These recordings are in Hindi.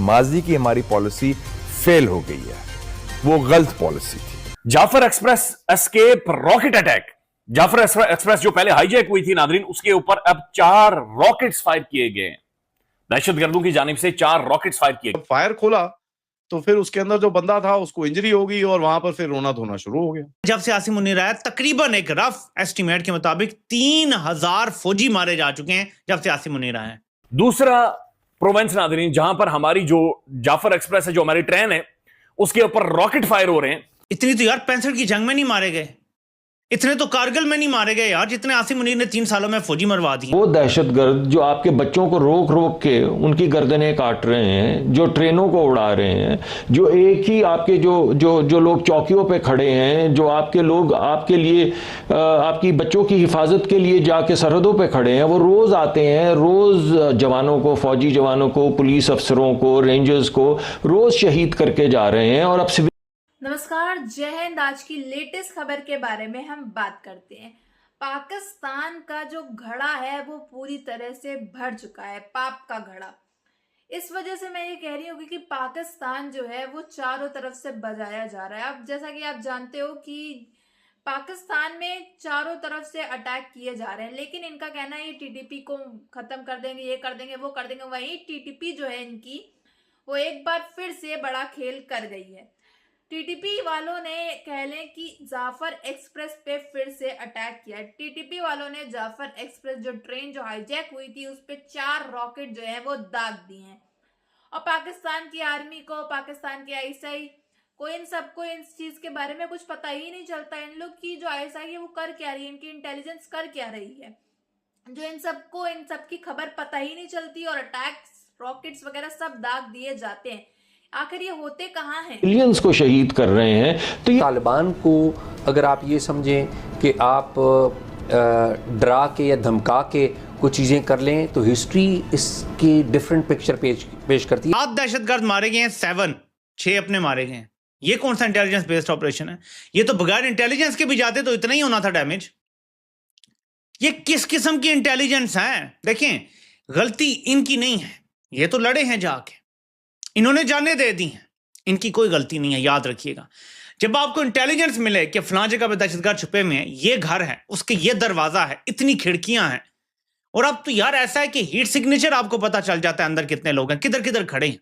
माजी की हमारी पॉलिसी फेल हो गई है, वो गलत पॉलिसी थी। Jaffar express escape rocket attack. Jaffar express जो पहले हाईजैक हुई थी नादरीन, उसके ऊपर अब 4 रॉकेट्स फायर किए गए हैं। दहशतगर्दों की जानिब से 4 रॉकेट्स फायर किए। फायर खोला तो फिर उसके अंदर जो बंदा था उसको इंजरी हो गई और वहां पर फिर रोना धोना शुरू हो गया। जब से आसिम मुनीर आया, तकरीबन एक रफ एस्टीमेट के मुताबिक 3000 फौजी मारे जा चुके हैं जब से आसिम मुनीर आया। दूसरा प्रोविंस नादरीन, जहां पर हमारी जो जाफर एक्सप्रेस है, जो हमारी ट्रेन है, उसके ऊपर रॉकेट फायर हो रहे हैं। इतनी तो यार 65 की जंग में नहीं मारे गए, इतने तो कारगिल में नहीं मारे गए यार, जितने आसिम मुनीर ने 3 सालों में फौजी मरवा दिए। वो दहशतगर्द जो आपके बच्चों को रोक रोक के उनकी गर्दनें काट रहे हैं, जो ट्रेनों को उड़ा रहे हैं, जो एक ही आपके जो लोग चौकियों पे खड़े हैं, जो आपके लोग आपके लिए आपकी बच्चों की हिफाजत के लिए जाके सरहदों पे खड़े हैं, वो रोज आते हैं, रोज जवानों को, फौजी जवानों को, पुलिस अफसरों को, रेंजर्स को रोज शहीद करके जा रहे हैं। और अब नमस्कार, जय हिंद। आज की लेटेस्ट खबर के बारे में हम बात करते हैं। पाकिस्तान का जो घड़ा है वो पूरी तरह से भर चुका है, पाप का घड़ा। इस वजह से मैं ये कह रही हूँ कि पाकिस्तान जो है वो चारों तरफ से बजाया जा रहा है। अब जैसा कि आप जानते हो कि पाकिस्तान में चारों तरफ से अटैक किए जा रहे हैं, लेकिन इनका कहना है ये टीटीपी को खत्म कर देंगे, ये कर देंगे, वो कर देंगे। वहीं टीटीपी जो है इनकी, वो एक बार फिर से बड़ा खेल कर गई है। टीटीपी वालों ने कह लें कि जाफर एक्सप्रेस पे फिर से अटैक किया है। टीटीपी वालों ने जाफर एक्सप्रेस जो ट्रेन जो हाईजैक हुई थी उस पे 4 रॉकेट जो है वो दाग दिए हैं। और पाकिस्तान की आर्मी को, पाकिस्तान की आईएसआई को, इन सबको इस चीज के बारे में कुछ पता ही नहीं चलता। इन लोग की जो आईएसआई है वो कर क्या रही है, इनकी इंटेलिजेंस कर क्या रही है, जो इन सबको इन सब की खबर पता ही नहीं चलती और अटैक्स, रॉकेट्स वगैरह सब दाग दिए जाते हैं। आखिर ये होते कहाँ हैं? मिलियंस को शहीद कर रहे हैं। तो तालिबान को अगर आप ये समझें कि आप डरा के या धमका के कुछ चीज़ें कर लें तो हिस्ट्री इसकी डिफरेंट पिक्चर पेश करती है। 7 दहशतगर्द मारे गए हैं, 6 अपने मारे गए हैं। ये कौन सा इंटेलिजेंस बेस्ड ऑपरेशन है? ये तो बगैर इंटेलिजेंस के भी जाते तो इतना ही होना था डैमेज। ये किस किस्म की इंटेलिजेंस है? देखें, गलती इनकी नहीं है, ये तो लड़े हैं जाके, इन्होंने जाने दे दी हैं, इनकी कोई गलती नहीं है। याद रखिएगा, जब आपको इंटेलिजेंस मिले कि फलां जगह पे दहशतगर्द छुपे हुए हैं, ये घर है, उसके ये दरवाजा है, इतनी खिड़कियां हैं, और अब तो यार ऐसा है कि हीट सिग्नेचर आपको पता चल जाता है अंदर कितने लोग हैं, किधर किधर खड़े हैं।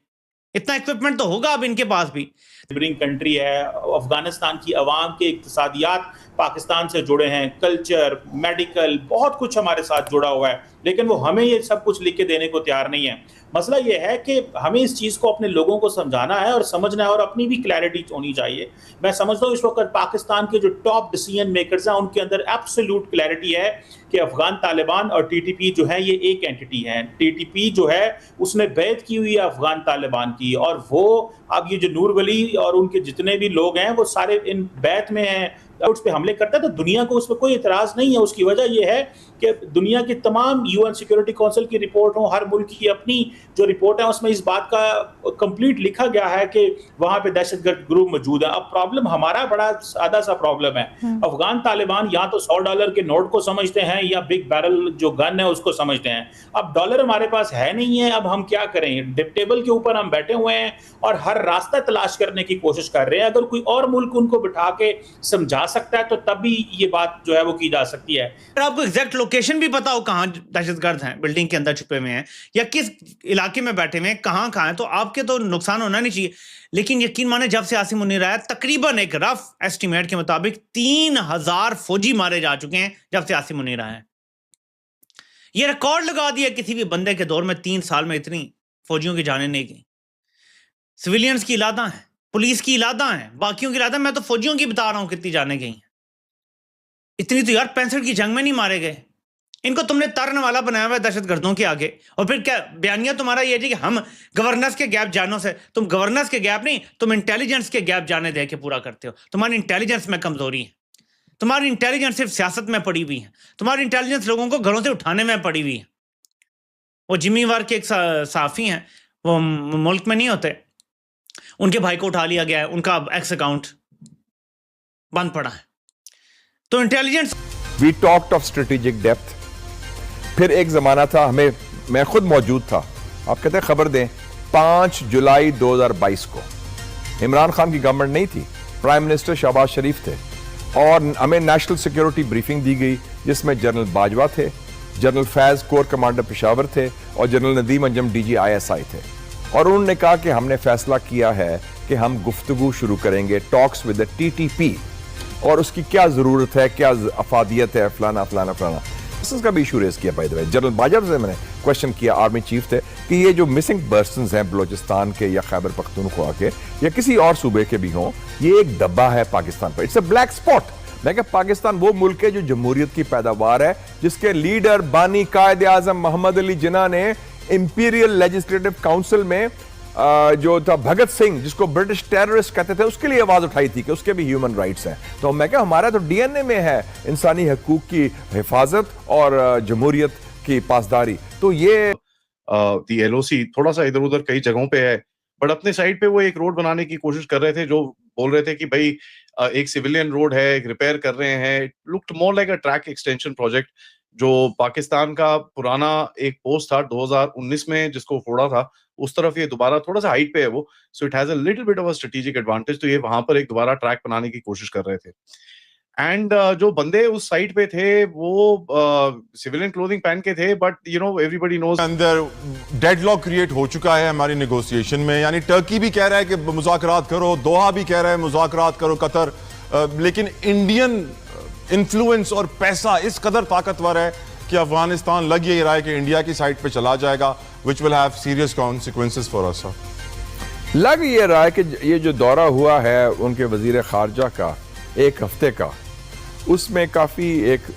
इतना इक्विपमेंट तो होगा अब इनके पास भी। नेबरिंग कंट्री है, अफगानिस्तान की अवाम के इक्तिसादियात पाकिस्तान से जुड़े हैं, कल्चर, मेडिकल, बहुत कुछ हमारे साथ जुड़ा हुआ है, लेकिन वो हमें ये सब कुछ लिख के देने को तैयार नहीं है। मसला ये है कि हमें इस चीज़ को अपने लोगों को समझाना है और समझना है, और अपनी भी क्लैरिटी होनी चाहिए। मैं समझता हूँ इस वक्त पाकिस्तान के जो टॉप डिसीजन मेकर्स हैं उनके अंदर एब्सोल्यूट क्लैरिटी है कि अफगान तालिबान और टीटीपी जो है ये एक एंटिटी है। टीटीपी जो है उसने बैत की हुई है अफगान तालिबान की, और वो अब ये जो नूर वली और उनके जितने भी लोग हैं वो सारे इन बैत में हैं, उस पर हमले करता है, तो दुनिया को उस पर कोई इतराज़ नहीं है। उसकी वजह यह है कि दुनिया की तमाम यूएन सिक्योरिटी काउंसिल की रिपोर्ट हो, हर मुल्क की अपनी जो रिपोर्ट है उसमें इस बात का कंप्लीट लिखा गया है कि वहाँ पे दहशतगर्द ग्रुप मौजूद है। अब प्रॉब्लम हमारा बड़ा सादा सा प्रॉब्लम है। अफगान तालिबान या तो $100 के नोट को समझते हैं या बिग बैरल जो गन है उसको समझते हैं। अब डॉलर हमारे पास है नहीं है, अब हम क्या करें? टेबल के ऊपर हम बैठे हुए हैं और हर रास्ता तलाश करने की कोशिश कर रहे हैं। अगर कोई और मुल्क उनको बिठा के समझा सकता है तो तब भी ये बात जो है वो की जा सकती है। आपको एग्जैक्ट लोकेशन भी पता हो कहाँ दहशतगर्द हैं, बिल्डिंग के अंदर छुपे हुए हैं या किस इलाके में बैठे हुए हैं, कहाँ है, तो आपके तो नुकसान होना नहीं चाहिए। लेकिन यकीन माने, जब से आसिम मुनीर आया, तकरीबन एक रफ एस्टीमेट के मुताबिक 3000 फौजी मारे जा चुके हैं जब से आसिम मुनीर आया। ये रिकॉर्ड लगा दिया किसी भी बंदे के दौर में। 3 साल में इतनी फौजियों की जानें नहीं गई। सिविलियंस की इलादा है, पुलिस की इलादा है, बाकियों की इलादा, मैं तो फौजियों की बता रहा हूं कितनी जाने गई हैं। इतनी तो यार 65 की जंग में नहीं मारे गए। इनको तुमने तरन वाला बनाया हुआ है दहशतगर्दों के आगे, और फिर क्या बयानिया तुम्हारा ये है कि हम गवर्नेंस के गैप जानों से, तुम गवर्नेंस के गैप नहीं, तुम इंटेलिजेंस के गैप जाने दे के पूरा करते हो। तुम्हारी इंटेलिजेंस में कमजोरी है, तुम्हारी इंटेलिजेंस सिर्फ सियासत में पड़ी हुई है, तुम्हारी इंटेलिजेंस लोगों को घरों से उठाने में पड़ी हुई है। वो जिम्मी वार के एक साफी हैं, वो मुल्क में नहीं होते, उनके भाई को उठा लिया गया है, उनका एक्स अकाउंट बंद पड़ा है। तो intelligence. We talked of strategic depth. फिर एक जमाना था, मैं खुद मौजूद था, आप कहते हैं खबर दें, 5 जुलाई 2022 को। इमरान खान की गवर्नमेंट नहीं थी, प्राइम मिनिस्टर शहबाज शरीफ थे और हमें नेशनल सिक्योरिटी ब्रीफिंग दी गई जिसमें जनरल बाजवा थे, general Faiz core commander Peshawar थे और general Nadeem Anjum DG ISI थे। और उन्होंने कहा कि हमने फैसला किया है कि हम गुफ्तगू शुरू करेंगे, टॉक्स विद द TTP, और उसकी क्या जरूरत है, क्या अफादियत है, फलाना फलाना फलाना। का भी इशू रेज किया। By the way general Bajwa से मैंने क्वेश्चन किया, आर्मी चीफ थे, कि ये जो मिसिंग पर्सन्स हैं बलोचिस्तान के या खैबर पख्तूनख्वा के या किसी और सूबे के भी हों, ये एक धब्बा है पाकिस्तान पर, इट्स अ ब्लैक स्पॉट। मैं क्या, पाकिस्तान वो मुल्क है जो जमहूरियत की पैदावार है, जिसके लीडर बानी कायद आजम मोहम्मद अली जिन्ना ने इंपीरियल लेजिस्लेटिव काउंसिल में जो था भगत सिंह, जिसको ब्रिटिश टेररिस्ट कहते थे, उसके लिए आवाज उठाई थी कि उसके भी ह्यूमन राइट्स हैं। तो मैं क्या, हमारा तो DNA में है इंसानी हकूक की हिफाजत और जमहूरियत की पासदारी। तो ये LOC थोड़ा सा इधर उधर कई जगहों पे है, बट अपने साइड पे वो एक रोड बनाने की कोशिश कर रहे थे, जो बोल रहे थे कि भाई एक सिविलियन रोड है, एक रिपेयर कर रहे हैं। Looked more like a track extension project. जो पाकिस्तान का पुराना एक पोस्ट था 2019 में जिसको फोड़ा था, उस तरफ ये दोबारा थोड़ा सा हाइट पे है वो, so it has a little bit of a strategic advantage. तो ये वहां पर एक दोबारा ट्रैक बनाने की कोशिश कर रहे थे। एंड जो बंदे उस साइड पे थे वो सिविलियन क्लोथिंग पहन के थे, but you know everybody knows अंदर डेडलॉक क्रिएट हो चुका है हमारी नेगोशिएशन में। यानी टर्की भी कह रहा है कि मुज़ाकरात करो, दोहा भी कह रहा है मुज़ाकरात करो, कतर, लेकिन इंडियन इन्फ्लुएंस और पैसा इस कदर ताकतवर है कि अफगानिस्तान लग यही रहा है कि इंडिया की साइड पे चला जाएगा, which will have serious consequences for us. लग ये रहा है कि ये जो दौरा हुआ है उनके वजीर खारजा का 1 हफ्ते का, उसमें काफी एक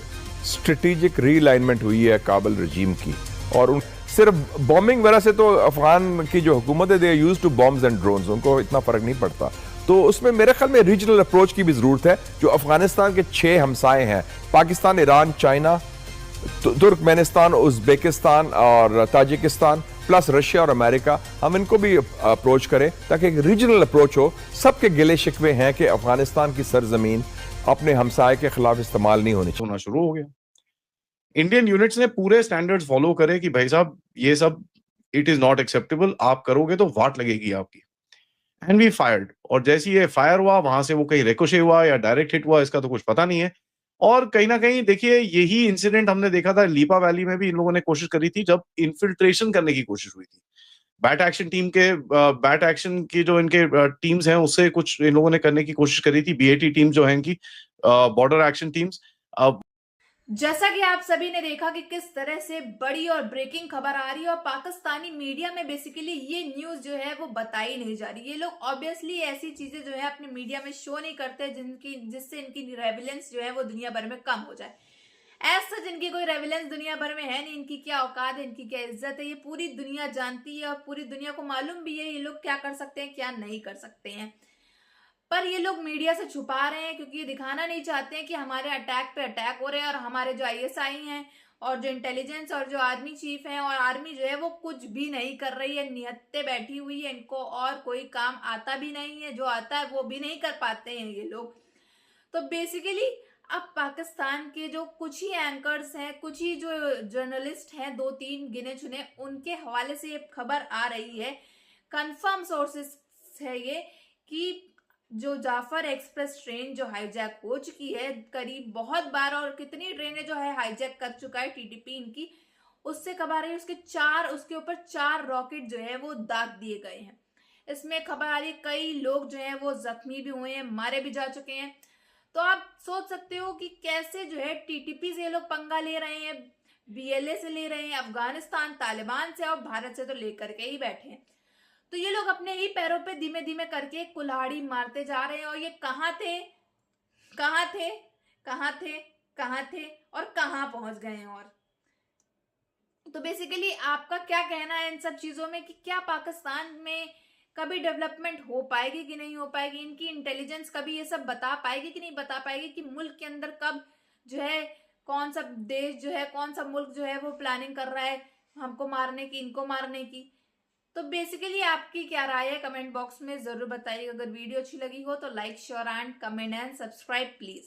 स्ट्रेटेजिक रीअलाइनमेंट हुई है काबुल रजीम की। और सिर्फ बॉम्बिंग वगैरह से तो अफगान की जो हुकूमत है, they used to bombs and drones, उनको इतना फर्क नहीं पड़ता। तो उसमें मेरे ख्याल में रीजनल अप्रोच की भी जरूरत है। जो अफगानिस्तान के 6 हमसाए हैं, Pakistan, Iran, China, Turkmenistan, Uzbekistan और ताजिकिस्तान, प्लस रशिया और अमेरिका, हम इनको भी अप्रोच करें ताकि एक रीजनल अप्रोच हो। सबके गिले शिकवे हैं कि अफगानिस्तान की सरजमीन अपने हमसाए के खिलाफ इस्तेमाल नहीं होनी चाहिए। होना शुरू हो गया। इंडियन यूनिट्स ने पूरे स्टैंडर्ड्स फॉलो करे कि भाई साहब ये सब इट इज नॉट एक्सेप्टेबल, आप करोगे तो वाट लगेगी आपकी। एंड वी फायर्ड, और जैसे ये फायर हुआ वहां से वो कहीं रिकोशे हुआ या डायरेक्ट हिट हुआ, इसका तो कुछ पता नहीं है। और कहीं ना कहीं देखिए, यही इंसिडेंट हमने देखा था लीपा वैली में भी, इन लोगों ने कोशिश करी थी जब इन्फिल्ट्रेशन करने की कोशिश हुई थी। बैट एक्शन की जो इनके टीम्स हैं उससे कुछ इन लोगों ने करने की कोशिश करी थी। BAT टीम जो है इनकी, बॉर्डर एक्शन टीम्स। जैसा कि आप सभी ने देखा कि किस तरह से बड़ी और ब्रेकिंग खबर आ रही है और पाकिस्तानी मीडिया में बेसिकली ये न्यूज जो है वो बताई नहीं जा रही। ये लोग ऑब्वियसली ऐसी चीजें जो है अपने मीडिया में शो नहीं करते जिससे इनकी रेविलेंस जो है वो दुनिया भर में कम हो जाए। ऐसा जिनकी कोई रेविलेंस दुनिया भर में है नहीं, इनकी क्या औकात है, इनकी क्या इज्जत है, ये पूरी दुनिया जानती है और पूरी दुनिया को मालूम भी है ये लोग क्या कर सकते हैं, क्या नहीं कर सकते हैं। पर ये लोग मीडिया से छुपा रहे हैं क्योंकि ये दिखाना नहीं चाहते हैं कि हमारे अटैक पे अटैक हो रहे हैं और हमारे जो ISI हैं और जो इंटेलिजेंस और जो आर्मी चीफ हैं, और आर्मी जो है वो कुछ भी नहीं कर रही है, निहत्ते बैठी हुई है, इनको और कोई काम आता भी नहीं है, जो आता है वो भी नहीं कर पाते हैं ये लोग। तो बेसिकली अब पाकिस्तान के जो कुछ ही एंकर्स हैं, कुछ ही जो जर्नलिस्ट हैं, 2-3 गिने चुने, उनके हवाले से ये खबर आ रही है, कंफर्म सोर्सेस है ये, कि जो जाफर एक्सप्रेस ट्रेन जो हाईजैक हो चुकी है करीब बहुत बार, और कितनी ट्रेनें जो है हाईजैक कर चुका है TTP इनकी, उससे खबर आ रही है उसके ऊपर 4 रॉकेट जो है वो दाग दिए गए हैं। इसमें खबर आ रही है कई लोग जो हैं वो जख्मी भी हुए हैं, मारे भी जा चुके हैं। तो आप सोच सकते हो कि कैसे जो है TTP से ये लोग पंगा ले रहे हैं, BLA से ले रहे हैं, अफगानिस्तान, तालिबान से और भारत से तो लेकर के ही बैठे हैं। तो ये लोग अपने ही पैरों पे धीमे धीमे करके कुल्हाड़ी मारते जा रहे हैं। और ये कहाँ थे और कहाँ पहुंच गए हैं। और तो बेसिकली आपका क्या कहना है इन सब चीजों में, कि क्या पाकिस्तान में कभी डेवलपमेंट हो पाएगी कि नहीं हो पाएगी? इनकी इंटेलिजेंस कभी ये सब बता पाएगी कि नहीं बता पाएगी कि मुल्क के अंदर कब जो है कौन सा देश जो है, कौन सा मुल्क जो है वो प्लानिंग कर रहा है हमको मारने की, इनको मारने की? तो बेसिकली आपकी क्या राय है कमेंट बॉक्स में जरूर बताइएगा। अगर वीडियो अच्छी लगी हो तो like, share and comment and subscribe please.